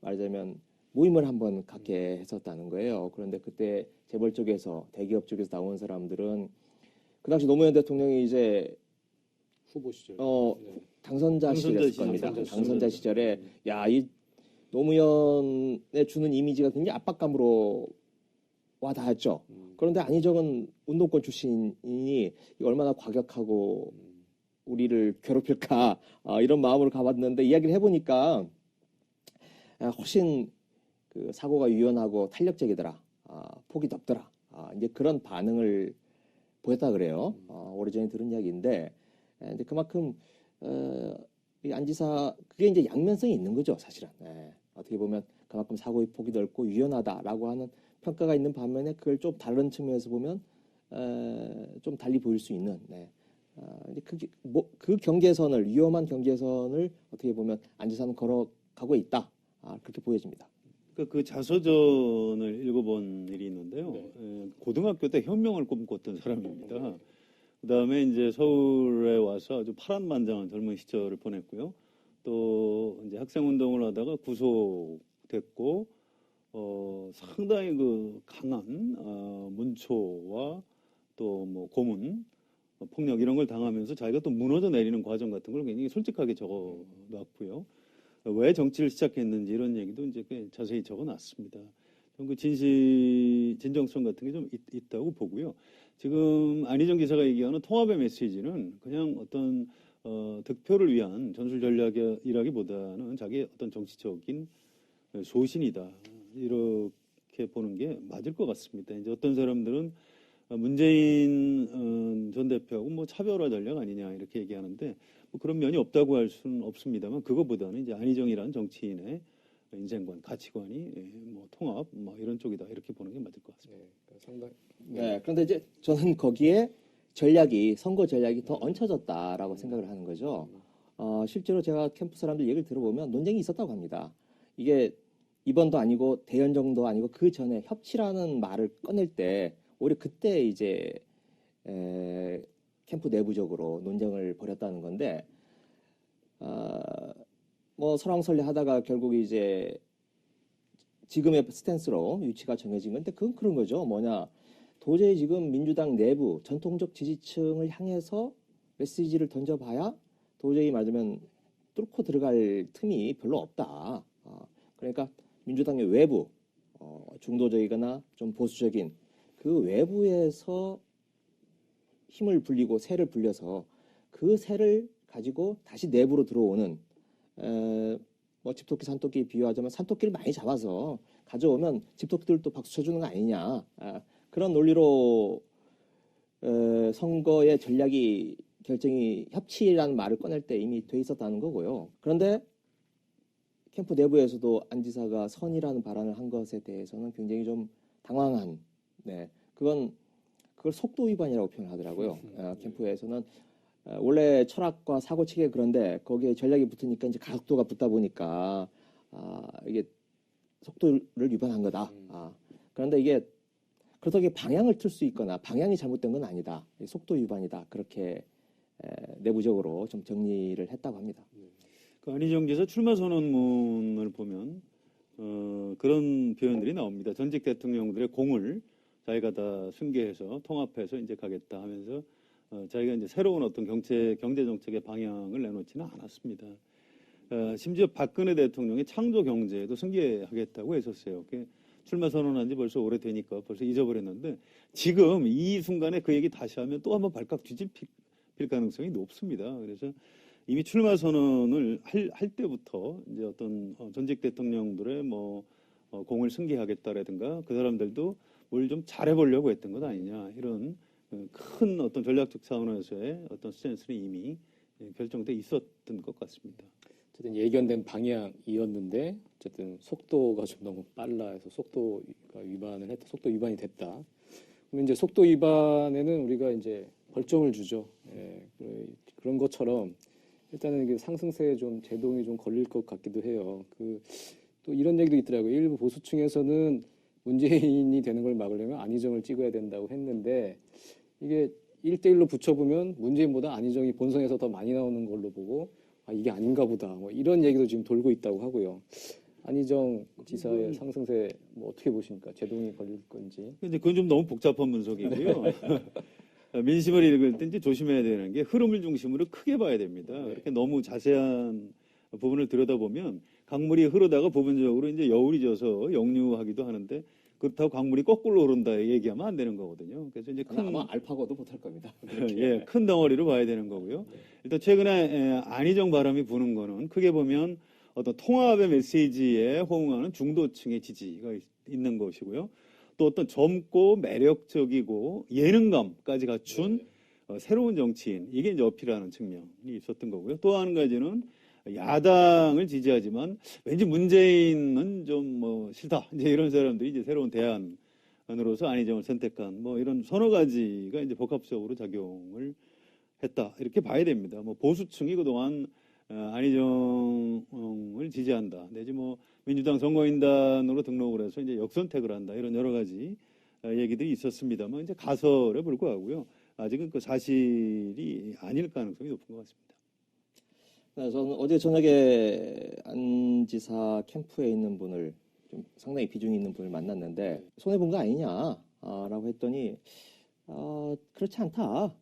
말하자면 모임을 한번 갖게 했었다는 거예요. 그런데 그때 재벌 쪽에서 대기업 쪽에서 나온 사람들은 그 당시 노무현 대통령이 이제 후보 시절 당선자 시절이었을 겁니다. 당선자 시절에 이 노무현에 주는 이미지가 굉장히 압박감으로 와닿았죠. 그런데 안희정은 운동권 출신이니 얼마나 과격하고 우리를 괴롭힐까 이런 마음으로 가봤는데 이야기를 해보니까 훨씬 그 사고가 유연하고 탄력적이더라. 폭이 덥더라. 이제 그런 반응을 보였다 그래요. 오래전에 들은 이야기인데 이제 그만큼 이 안지사 그게 이제 양면성이 있는 거죠, 사실은. 어떻게 보면 그만큼 사고의 폭이 넓고 유연하다라고 하는 평가가 있는 반면에 그걸 좀 다른 측면에서 보면 좀 달리 보일 수 있는. 이제 그 경계선을 위험한 경계선을 어떻게 보면 안지사는 걸어가고 있다. 그렇게 보여집니다. 그 자서전을 읽어본 일이 있는데요. 고등학교 때 혁명을 꿈꿨던 사람입니다. 그다음에 이제 서울에 와서 아주 파란만장한 젊은 시절을 보냈고요. 또 이제 학생운동을 하다가 구속됐고 상당히 그 강한 문초와 또 뭐 고문, 폭력 이런 걸 당하면서 자기가 또 무너져 내리는 과정 같은 걸 굉장히 솔직하게 적어놨고요. 왜 정치를 시작했는지 이런 얘기도 이제 꽤 자세히 적어놨습니다. 좀 그 진정성 같은 게 좀 있다고 보고요. 지금 안희정 기사가 얘기하는 통합의 메시지는 그냥 어떤 득표를 위한 전술 전략이라기보다는 자기의 어떤 정치적인 소신이다 이렇게 보는 게 맞을 것 같습니다. 이제 어떤 사람들은 문재인 전 대표하고 뭐 차별화 전략 아니냐 이렇게 얘기하는데 뭐 그런 면이 없다고 할 수는 없습니다만 그거보다는 이제 안희정이라는 정치인의 인생관, 가치관이 뭐 통합 뭐 이런 쪽이다 이렇게 보는 게 맞을 것 같습니다. 상당히. 그런데 이제 저는 거기에 선거 전략이 더 얹혀졌다라고 생각을 하는 거죠. 실제로 제가 캠프 사람들 얘기를 들어보면 논쟁이 있었다고 합니다. 이게 이번도 아니고 대연정도 아니고 그 전에 협치라는 말을 꺼낼 때 오히려 그때 이제 캠프 내부적으로 논쟁을 벌였다는 건데 뭐 설왕설래 하다가 결국 이제 지금의 스탠스로 위치가 정해진 건데 그건 그런 거죠. 뭐냐 도저히 지금 민주당 내부 전통적 지지층을 향해서 메시지를 던져봐야 도저히 맞으면 뚫고 들어갈 틈이 별로 없다. 그러니까 민주당의 외부 중도적이거나 좀 보수적인 그 외부에서 힘을 불리고 세를 불려서 그 세를 가지고 다시 내부로 들어오는 뭐 집토끼 산토끼 비유하자면 산토끼를 많이 잡아서 가져오면 집토끼들도 박수 쳐주는 거 아니냐. 그런 논리로 선거의 전략이 결정이 협치라는 말을 꺼낼 때 이미 돼 있었다는 거고요. 그런데 캠프 내부에서도 안 지사가 선이라는 발언을 한 것에 대해서는 굉장히 좀 당황한, 네, 그걸 속도 위반이라고 표현하더라고요. 캠프에서는 원래 철학과 사고 체계 그런데 거기에 전략이 붙으니까 이제 가속도가 붙다 보니까 이게 속도를 위반한 거다. 그런데 이게 그렇다고 방향을 틀 수 있거나 방향이 잘못된 건 아니다. 속도 위반이다. 그렇게 내부적으로 좀 정리를 했다고 합니다. 그 안희정 지사 출마 선언문을 보면 그런 표현들이 나옵니다. 전직 대통령들의 공을 자기가 다 승계해서 통합해서 이제 가겠다 하면서 자기가 이제 새로운 어떤 경제 정책의 방향을 내놓지는 않았습니다. 심지어 박근혜 대통령의 창조 경제에도 승계하겠다고 했었어요. 출마 선언한 지 벌써 오래되니까 벌써 잊어버렸는데 지금 이 순간에 그 얘기 다시 하면 또 한번 발칵 뒤집힐 가능성이 높습니다. 그래서 이미 출마 선언을 할 때부터 이제 어떤 전직 대통령들의 공을 승계하겠다라든가 그 사람들도 뭘 좀 잘해보려고 했던 것 아니냐 이런 큰 어떤 전략적 차원에서의 어떤 스탠스는 이미 결정돼 있었던 것 같습니다. 어쨌든 예견된 방향이었는데 어쨌든 속도가 좀 너무 빨라 해서 속도 위반이 됐다. 그럼 이제 속도 위반에는 우리가 이제 벌점을 주죠. 예, 그런 것처럼 일단은 이게 상승세에 좀 제동이 좀 걸릴 것 같기도 해요. 또 이런 얘기도 있더라고요. 일부 보수층에서는 문재인이 되는 걸 막으려면 안희정을 찍어야 된다고 했는데 이게 1대1로 붙여보면 문재인보다 안희정이 본선에서 더 많이 나오는 걸로 보고 이게 아닌가 보다. 뭐 이런 얘기도 지금 돌고 있다고 하고요. 안희정 지사의 상승세 어떻게 보십니까? 제동이 걸릴 건지. 근데 그건 좀 너무 복잡한 분석이고요. 민심을 읽을 때 이제 조심해야 되는 게 흐름을 중심으로 크게 봐야 됩니다. 이렇게 너무 자세한 부분을 들여다보면 강물이 흐르다가 부분적으로 이제 여울이 져서 역류하기도 하는데 그렇다고 강물이 거꾸로 흐른다 얘기하면 안 되는 거거든요. 그래서 이제 아마 알파고도 못할 겁니다. 예, 큰 덩어리로 봐야 되는 거고요. 일단 최근에 안희정 바람이 부는 거는 크게 보면 어떤 통합의 메시지에 호응하는 중도층의 지지가 있는 것이고요. 또 어떤 젊고 매력적이고 예능감까지 갖춘 새로운 정치인 이게 이제 어필하는 측면이 있었던 거고요. 또 한 가지는 야당을 지지하지만 왠지 문재인은 좀 싫다 이제 이런 사람들이 이제 새로운 대안으로서 안희정을 선택한 이런 서너 가지가 이제 복합적으로 작용을 했다 이렇게 봐야 됩니다. 보수층이 그동안 안희정을 지지한다 내지 민주당 선거인단으로 등록을 해서 이제 역선택을 한다 이런 여러 가지 얘기들이 있었습니다만 이제 가설에 불과하고요. 아직은 그 사실이 아닐 가능성이 높은 것 같습니다. 네, 저는 어제 저녁에 안 지사 캠프에 있는 분을 좀 상당히 비중이 있는 분을 만났는데 손해 본 거 아니냐라고 했더니 그렇지 않다.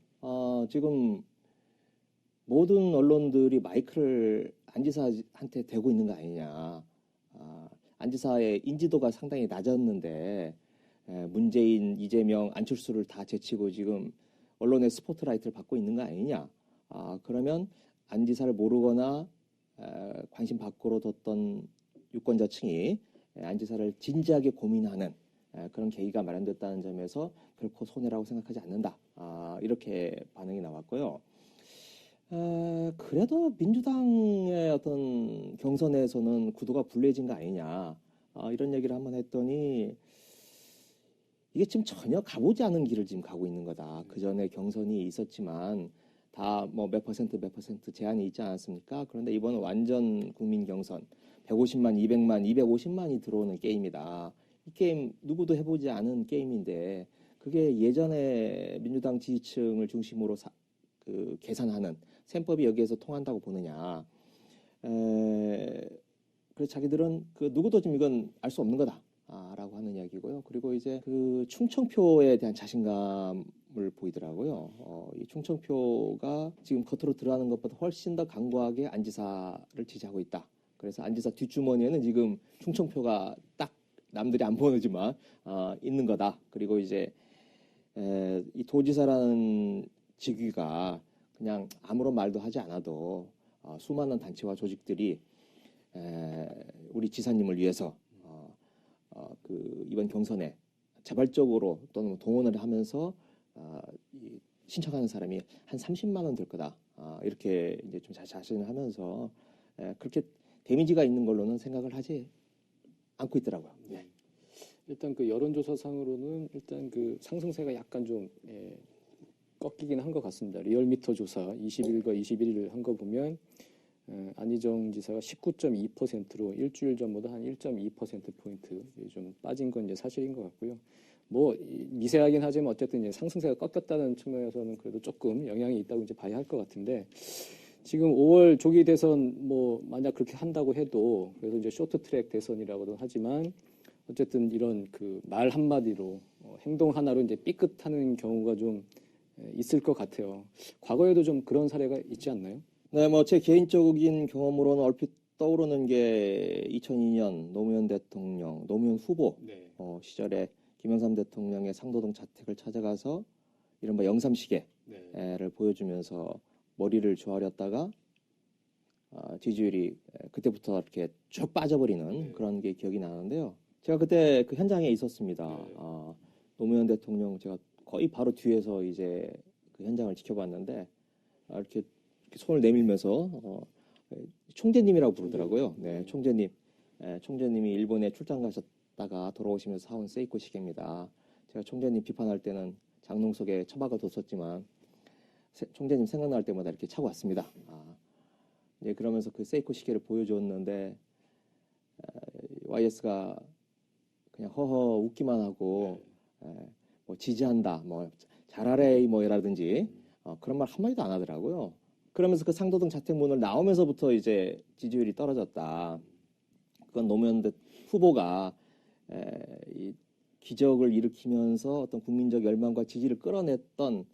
지금 모든 언론들이 마이크를 안 지사한테 대고 있는 거 아니냐. 안 지사의 인지도가 상당히 낮았는데 문재인, 이재명, 안철수를 다 제치고 지금 언론의 스포트라이트를 받고 있는 거 아니냐. 그러면 안 지사를 모르거나 관심 밖으로 뒀던 유권자층이 안 지사를 진지하게 고민하는 그런 계기가 마련됐다는 점에서 결코 손해라고 생각하지 않는다. 이렇게 반응이 나왔고요. 그래도 민주당의 어떤 경선에서는 구도가 불리해진 거 아니냐. 이런 얘기를 한번 했더니 이게 지금 전혀 가보지 않은 길을 지금 가고 있는 거다. 그 전에 경선이 있었지만 다 몇 퍼센트 제한이 있지 않았습니까? 그런데 이번은 완전 국민 경선 150만, 200만, 250만이 들어오는 게임이다. 이 게임 누구도 해보지 않은 게임인데 그게 예전에 민주당 지지층을 중심으로 계산하는 셈법이 여기에서 통한다고 보느냐. 그래서 자기들은 누구도 지금 이건 알 수 없는 거다. 라고 하는 이야기고요. 그리고 이제 충청표에 대한 자신감을 보이더라고요. 이 충청표가 지금 겉으로 드러나는 것보다 훨씬 더 강고하게 안 지사를 지지하고 있다. 그래서 안 지사 뒷주머니에는 지금 충청표가 딱 남들이 안 보이지만 있는 거다. 그리고 이제 이 도지사라는 직위가 그냥 아무런 말도 하지 않아도 수많은 단체와 조직들이 우리 지사님을 위해서 이번 경선에 자발적으로 또는 동원을 하면서 신청하는 사람이 한 30만 원 될 거다. 이렇게 이제 좀 자신을 하면서 그렇게 데미지가 있는 걸로는 생각을 하지 않고 있더라고요. 네. 일단 그 여론조사상으로는 일단 그 상승세가 약간 좀 꺾이긴 한 것 같습니다. 리얼미터 조사 20일과 21일 한 거 보면 안희정 지사가 19.2%로 일주일 전보다 한 1.2%포인트 좀 빠진 건 이제 사실인 것 같고요. 뭐 미세하긴 하지만 어쨌든 이제 상승세가 꺾였다는 측면에서는 그래도 조금 영향이 있다고 이제 봐야 할 것 같은데, 지금 5월 조기 대선 뭐 만약 그렇게 한다고 해도 그래서 이제 쇼트트랙 대선이라고도 하지만 어쨌든 이런 그 말 한마디로 행동 하나로 이제 삐끗하는 경우가 좀 있을 것 같아요. 과거에도 좀 그런 사례가 있지 않나요? 네, 뭐 제 개인적인 경험으로는 얼핏 떠오르는 게 2002년 노무현 대통령, 노무현 후보 네. 시절에 김영삼 대통령의 상도동 자택을 찾아가서 이른바 영삼시계를 네. 보여주면서 머리를 조아렸다가 지지율이 그때부터 이렇게 쭉 빠져버리는 네. 그런 게 기억이 나는데요. 제가 그때 그 현장에 있었습니다. 네. 노무현 대통령 제가 거의 바로 뒤에서 이제 그 현장을 지켜봤는데 이렇게 손을 내밀면서 총재님이라고 부르더라고요. 네, 총재님. 총재님이 일본에 출장 가셨다가 돌아오시면서 사온 세이코 시계입니다. 제가 총재님 비판할 때는 장롱 속에 처박아 뒀었지만 총재님 생각날 때마다 이렇게 차고 왔습니다. 네, 그러면서 그 세이코 시계를 보여줬는데 YS가 그냥 허허 웃기만 하고 뭐 지지한다, 뭐 잘하래 뭐라든지 그런 말 한마디도 안 하더라고요. 그러면서 그 상도동 자택문을 나오면서부터 이제 지지율이 떨어졌다. 그건 노무현 후보가 이 기적을 일으키면서 어떤 국민적 열망과 지지를 끌어냈던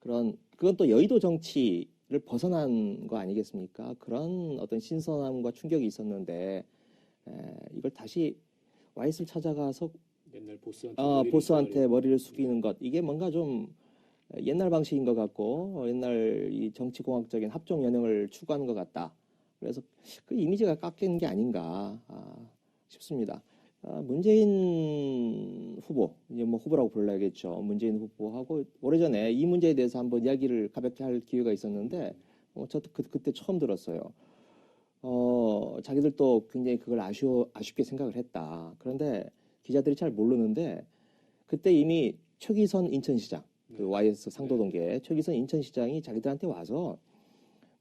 그건 또 여의도 정치를 벗어난 거 아니겠습니까? 그런 어떤 신선함과 충격이 있었는데 이걸 다시 YS를 찾아가서 옛날 보스한테 머리를 숙이는 것, 이게 뭔가 좀 옛날 방식인 것 같고 옛날 이 정치공학적인 합종 연영을 추구하는 것 같다. 그래서 그 이미지가 깎인 게 아닌가 싶습니다. 문재인 후보, 이제 뭐 후보라고 불러야겠죠. 문재인 후보하고 오래전에 이 문제에 대해서 한번 이야기를 가볍게 할 기회가 있었는데 저도 그때 처음 들었어요. 자기들도 굉장히 그걸 아쉽게 생각을 했다. 그런데 기자들이 잘 모르는데 그때 이미 최기선 인천시장, 그 YS 상도동계 최기선 인천시장이 자기들한테 와서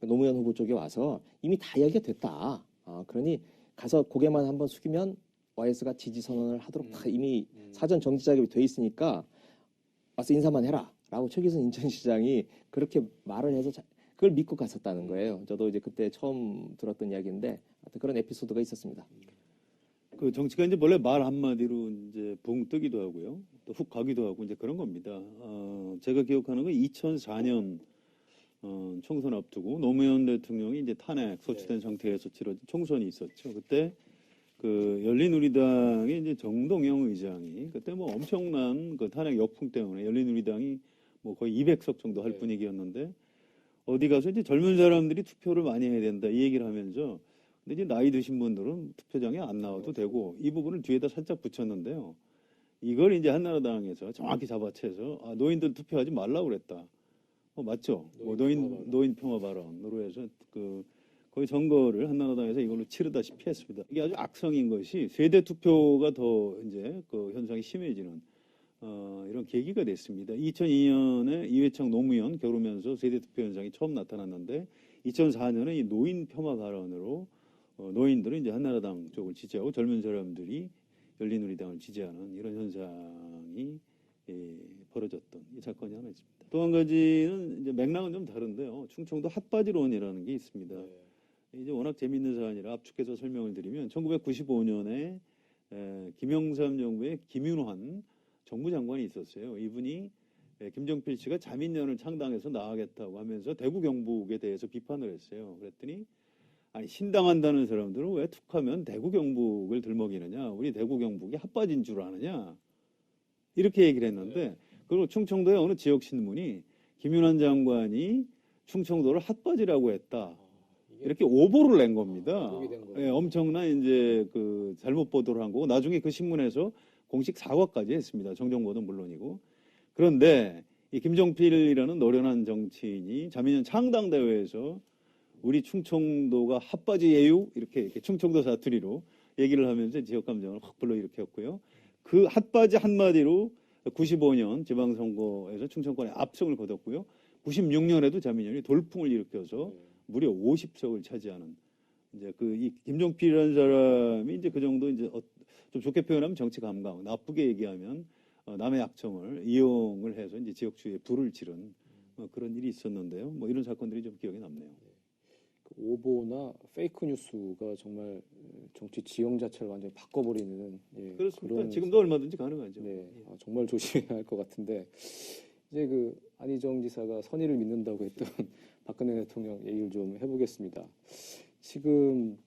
노무현 후보 쪽에 와서 이미 다 이야기가 됐다. 그러니 가서 고개만 한번 숙이면 YS가 지지 선언을 하도록 다 이미 사전 정지 작업이 돼 있으니까 와서 인사만 해라라고 최기선 인천시장이 그렇게 말을 해서 그걸 믿고 갔었다는 거예요. 저도 이제 그때 처음 들었던 이야기인데 그런 에피소드가 있었습니다. 그 정치가 이제 원래 말 한마디로 이제 붕 뜨기도 하고요. 또 훅 가기도 하고 이제 그런 겁니다. 제가 기억하는 건 2004년 총선 앞두고 노무현 대통령이 이제 탄핵 소추된 상태에서 치러진 총선이 있었죠. 그때 그 열린우리당의 이제 정동영 의장이 그때 뭐 엄청난 그 탄핵 역풍 때문에 열린우리당이 뭐 거의 200석 정도 할 분위기였는데 어디 가서 이제 젊은 사람들이 투표를 많이 해야 된다 이 얘기를 하면서 근데 이제 나이 드신 분들은 투표장에 안 나와도 되고 이 부분을 뒤에다 살짝 붙였는데요. 이걸 이제 한나라당에서 정확히 잡아채서 노인들 투표하지 말라고 그랬다. 맞죠? 노인 평화 발언으로 해서 거의 선거를 한나라당에서 이걸로 치르다시피 했습니다. 이게 아주 악성인 것이 세대 투표가 더 이제 그 현상이 심해지는 이런 계기가 됐습니다. 2002년에 이회창 노무현 겨루면서 세대 투표 현상이 처음 나타났는데 2004년에 이 노인 폄하 발언으로 노인들은 이제 한나라당 쪽을 지지하고 젊은 사람들이 열린우리당을 지지하는 이런 현상이 벌어졌던 이 사건이 하나 있습니다. 또 한 가지는 이제 맥락은 좀 다른데요. 충청도 핫바지론이라는 게 있습니다. 이제 워낙 재미있는 사안이라 압축해서 설명을 드리면 1995년에 김영삼 정부의 김윤환 정무장관이 있었어요. 이분이 김정필 씨가 자민련을 창당해서 나가겠다고 하면서 대구 경북에 대해서 비판을 했어요. 그랬더니 아니 신당한다는 사람들은 왜 툭하면 대구 경북을 들먹이느냐, 우리 대구 경북이 핫바지인 줄 아느냐 이렇게 얘기를 했는데 그리고 충청도의 어느 지역 신문이 김윤환 장관이 충청도를 핫바지라고 했다. 이렇게 오보를 낸 겁니다. 오보가 된 거예요. 예, 엄청난 이제 그 잘못 보도를 한 거고 나중에 그 신문에서 공식 사과까지 했습니다. 정정보도는 물론이고. 그런데 이 김종필이라는 노련한 정치인이 자민련 창당 대회에서 우리 충청도가 핫바지 예유 이렇게 충청도 사투리로 얘기를 하면서 지역 감정을 확 불러일으켰고요. 그 핫바지 한마디로 95년 지방선거에서 충청권에 압승을 거뒀고요. 96년에도 자민련이 돌풍을 일으켜서 무려 50석을 차지하는 이제 그 이 김종필이라는 사람이 이제 그 정도 이제 좀 좋게 표현하면 정치 감각, 나쁘게 얘기하면 남의 약점을 이용을 해서 이제 지역주의에 불을 지른 그런 일이 있었는데요. 뭐 이런 사건들이 좀 기억에 남네요. 그 오보나 페이크 뉴스가 정말 정치 지형 자체를 완전히 바꿔버리는 그렇습니다. 그런 지금도 얼마든지 가능하죠. 네, 정말 조심해야 할 것 같은데 이제 그 안희정 지사가 선의를 믿는다고 했던 박근혜 대통령 얘기를 좀 해보겠습니다. 지금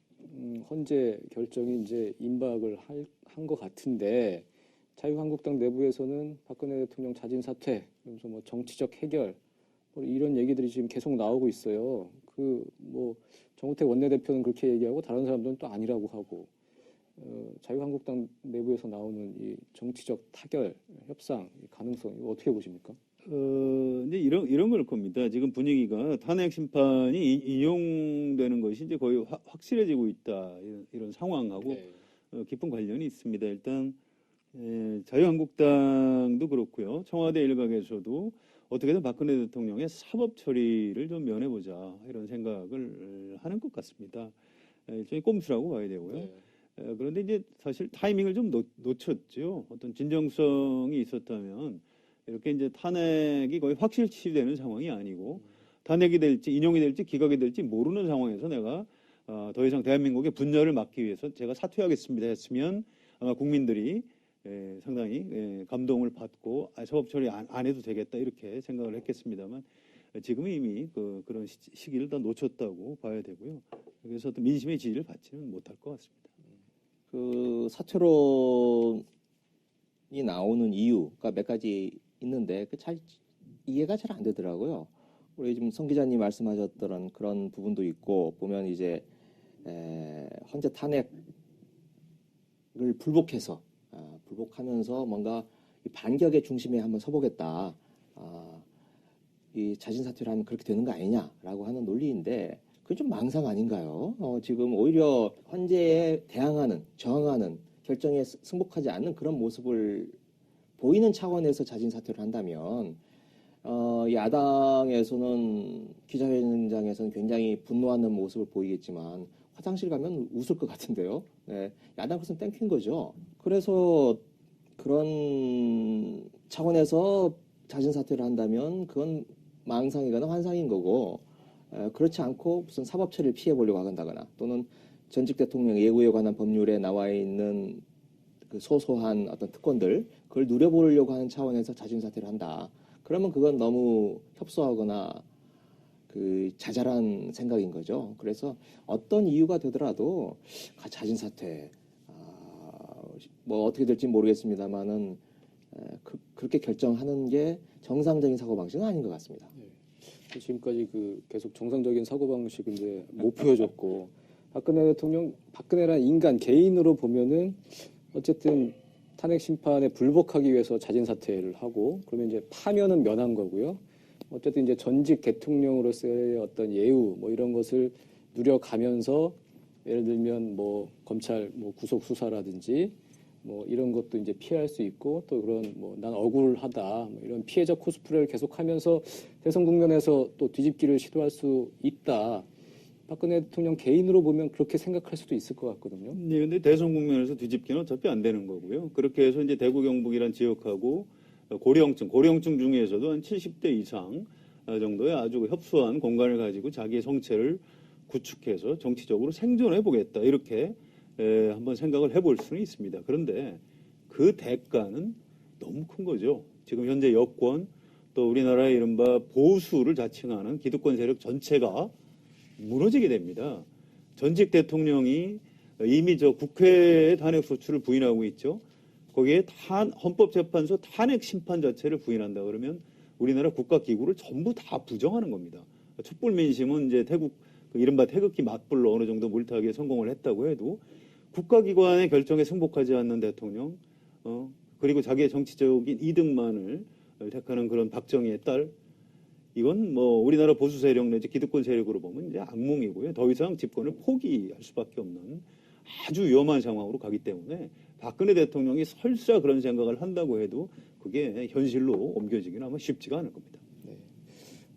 헌재 결정이 이제 임박을 한 것 같은데 자유한국당 내부에서는 박근혜 대통령 자진 사퇴, 그러면서 뭐 정치적 해결 뭐 이런 얘기들이 지금 계속 나오고 있어요. 그 뭐 정우택 원내대표는 그렇게 얘기하고 다른 사람들은 또 아니라고 하고 자유한국당 내부에서 나오는 이 정치적 타결, 협상 가능성 이거 어떻게 보십니까? 이제 이런 걸 겁니다. 지금 분위기가 탄핵 심판이 인용되는 것이 이제 거의 확실해지고 있다 이런 상황하고 깊은 관련이 있습니다. 일단 자유한국당도 그렇고요. 청와대 일각에서도 어떻게든 박근혜 대통령의 사법 처리를 좀 면해보자 이런 생각을 하는 것 같습니다. 일종의 꼼수라고 봐야 되고요. 그런데 이제 사실 타이밍을 좀 놓쳤죠. 어떤 진정성이 있었다면 이렇게 이제 탄핵이 거의 확실시되는 상황이 아니고 탄핵이 될지 인용이 될지 기각이 될지 모르는 상황에서 내가 더 이상 대한민국의 분열을 막기 위해서 제가 사퇴하겠습니다 했으면 아마 국민들이 상당히 감동을 받고 사법 처리 안 해도 되겠다 이렇게 생각을 했겠습니다만 지금은 이미 그런 시기를 다 놓쳤다고 봐야 되고요. 그래서 어떤 민심의 지지를 받지는 못할 것 같습니다. 그 사퇴론이 나오는 이유가 몇 가지 있는데 잘 이해가 잘 안 되더라고요. 우리 지금 성 기자님 말씀하셨던 그런 부분도 있고 보면 이제 헌재 탄핵을 불복하면서 뭔가 이 반격의 중심에 한번 서보겠다. 이 자진 사퇴를 하면 그렇게 되는 거 아니냐라고 하는 논리인데 그건 좀 망상 아닌가요? 지금 오히려 헌재에 대항하는 저항하는 결정에 승복하지 않는 그런 모습을 보이는 차원에서 자진 사퇴를 한다면 야당에서는 기자회견장에서는 굉장히 분노하는 모습을 보이겠지만 화장실 가면 웃을 것 같은데요. 네, 야당으로서는 땡큐인 거죠. 그래서 그런 차원에서 자진 사퇴를 한다면 그건 망상이거나 환상인 거고 그렇지 않고 무슨 사법 처리를 피해 보려고 한다거나 또는 전직 대통령 예우에 관한 법률에 나와 있는 그 소소한 어떤 특권들 그걸 누려보려고 하는 차원에서 자진 사퇴를 한다. 그러면 그건 너무 협소하거나 그 자잘한 생각인 거죠. 그래서 어떤 이유가 되더라도 자진 사퇴 뭐 어떻게 될지 모르겠습니다만은 그렇게 결정하는 게 정상적인 사고 방식은 아닌 것 같습니다. 지금까지 그 계속 정상적인 사고 방식을 이제 못 보여줬고 박근혜 대통령 박근혜라는 인간 개인으로 보면은 어쨌든 탄핵 심판에 불복하기 위해서 자진 사퇴를 하고 그러면 이제 파면은 면한 거고요. 어쨌든 이제 전직 대통령으로서의 어떤 예우 뭐 이런 것을 누려가면서 예를 들면 뭐 검찰 뭐 구속 수사라든지 뭐 이런 것도 이제 피할 수 있고 또 그런 뭐 난 억울하다 뭐 이런 피해자 코스프레를 계속하면서 대선 국면에서 또 뒤집기를 시도할 수 있다. 박근혜 대통령 개인으로 보면 그렇게 생각할 수도 있을 것 같거든요. 네, 근데 대선 국면에서 뒤집기는 어차피 안 되는 거고요. 그렇게 해서 이제 대구 경북이란 지역하고 고령층 중에서도 한 70대 이상 정도의 아주 협소한 공간을 가지고 자기의 성체를 구축해서 정치적으로 생존해 보겠다. 이렇게 한번 생각을 해볼 수는 있습니다. 그런데 그 대가는 너무 큰 거죠. 지금 현재 여권 또 우리나라의 이른바 보수를 자칭하는 기득권 세력 전체가 무너지게 됩니다. 전직 대통령이 이미 저 국회의 탄핵 소추를 부인하고 있죠. 거기에 헌법재판소 탄핵 심판 자체를 부인한다 그러면 우리나라 국가기구를 전부 다 부정하는 겁니다. 촛불 민심은 이제 태국 그 이른바 태극기 맞불로 어느 정도 물타기에 성공을 했다고 해도 국가기관의 결정에 승복하지 않는 대통령, 그리고 자기의 정치적인 이득만을 택하는 그런 박정희의 딸, 이건 뭐 우리나라 보수 세력 내지 기득권 세력으로 보면 이제 악몽이고요. 더 이상 집권을 포기할 수밖에 없는 아주 위험한 상황으로 가기 때문에 박근혜 대통령이 설사 그런 생각을 한다고 해도 그게 현실로 옮겨지기는 아마 쉽지가 않을 겁니다.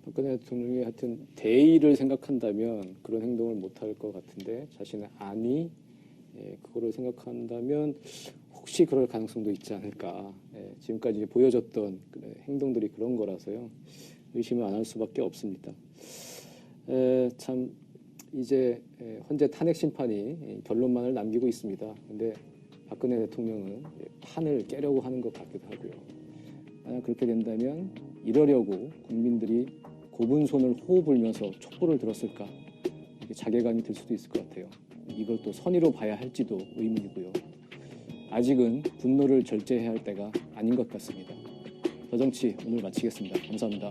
박근혜 대통령이 하여튼 대의를 생각한다면 그런 행동을 못할 것 같은데 자신의 안위 그거를 생각한다면 혹시 그럴 가능성도 있지 않을까. 지금까지 보여줬던 행동들이 그런 거라서요. 의심을 안 할 수밖에 없습니다. 참 이제 헌재 탄핵 심판이 결론만을 남기고 있습니다. 근데 박근혜 대통령은 판을 깨려고 하는 것 같기도 하고요. 만약 그렇게 된다면 이러려고 국민들이 곱은 손을 호흡 불면서 촛불을 들었을까? 이렇게 자괴감이 들 수도 있을 것 같아요. 이걸 또 선의로 봐야 할지도 의문이고요. 아직은 분노를 절제해야 할 때가 아닌 것 같습니다. 더 정치 오늘 마치겠습니다. 감사합니다.